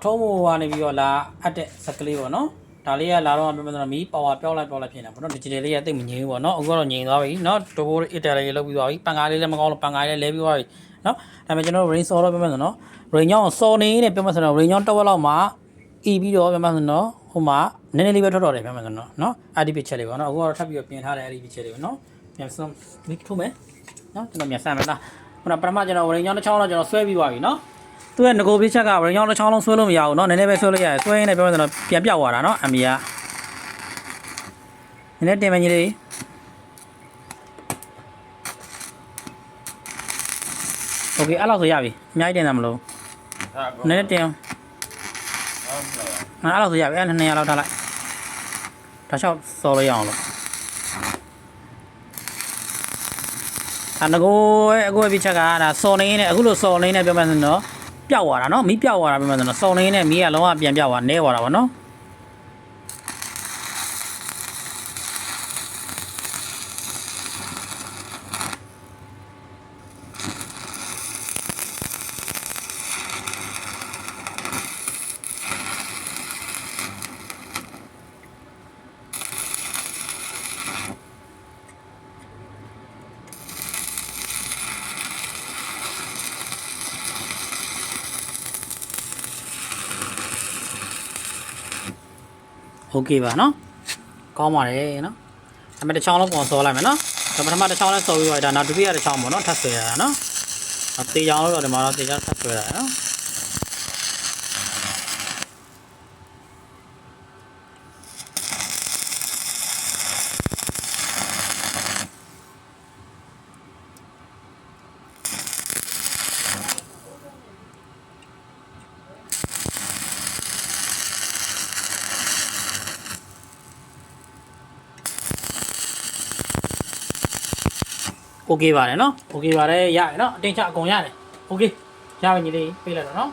ထုံးမိုးကနေပြီးတော့လာအပ်တဲ့စက်ကလေးပေါ့နော်ဒါလေးကလာတော့ပြောမှဆိုတော့မီးပါဝါပြောက်လိုက်ဖြစ်နေတာပေါ့နော်ဒီဂျစ်တယ်လေးကတိတ်မငြိမ်ဘူးပေါ့နော်အခုတော့ငြိမ်သွားပြီနော်တိုဘိုးအစ်တယ်လေးလောက်ပြီးသွားပြီပန်ကားလေးလည်းမကောင်းလို့ပန်ကားလေးလဲပြီးသွားပြီနော်ဒါပေမဲ့ကျွန်တော် rain ဆော်တော့ပြောမှဆိုတော့ rain ညောင်းစော်နေနဲ့ပြောမှဆိုတော့ rain ညောင်းတစ်ဝက်လောက်မှာအီပြီးတော့ပြောမှဆိုတော့ဟိုမှာနည်းနည်းလေးပဲထွက်တော့တယ်ပြောမှဆိုတော့နော်အဲ့ဒီပစ်ချက်လေးပေါ့နော်အခုတော့ထပ်ပြီးတော့ပြင်ထားတယ်အဲ့ဒီပစ်ချက်လေးပေါ့နော်ပြန်စမ်းမီးထိုးမယ်နော်ကျွန်တော်ပြန်ဆမ်းမယ်လားခုနပထမကျွန်တော် rain ညောင်းတစ်ချောင်းတော့ကျွန်တော်ဆွဲပြီးသွားပြီနော်သူရဲ့ငကိုပြချက်က rain ညောင်းတစ်ချောင်းလုံးဆွဲလို့မရဘူးနော်နည်းနည်းပဲဆွဲလို့ရတယ်ဆွဲရင်းနဲ့ပြောမှဆိုတော့ပြန်ပြောက်သွားတာနော်အမီကနည်းနည်းတင်မကြီးလေးโอเคအဲ့လောက်ဆိုရပြီအများကြီးတင်တာမလို့နည်းနည်းတင်အဲ့လောက်ဆိုရပြီအဲ့200လောက်ထားလိုက်ဒါလျှောက်စော်လို့ရအောင်လို့ငကိုရဲ့အကိုပြချက်ကဒါစော်နေနေအခုလိုစော်နေနေပြောမှဆိုတော့ပျောက်သွားတာနော်မီးပျောက်သွားတာပြောမှဆိုတော့စော်နေနေမီးကလုံးဝပြန်ပျောက်သွားနေသွားတာဗောနော်โอเคပါနော်ကောင်းပါတယ်နော်ဒါပေမဲ့တစ်ချောင်းလုံးပုံစော်လိုက်မယ်နော်ဒါပထမတစ်ချောင်းလဲစော်ပြီးတော့ဒါနောက်ဒုတိယတစ်ချောင်းပေါ့နော်ထပ်ဆွဲရတာနော်တေချောင်းလို့တော့ဒီမှာတော့တေချောင်းထပ်ဆွဲရတာနော်โอเคပါတယ်နော်โอเคပါတယ်ရရနော်အတင်းချအကုန်ရတယ်โอเคရပါညီလေးပြေးလိုက်တော့နော်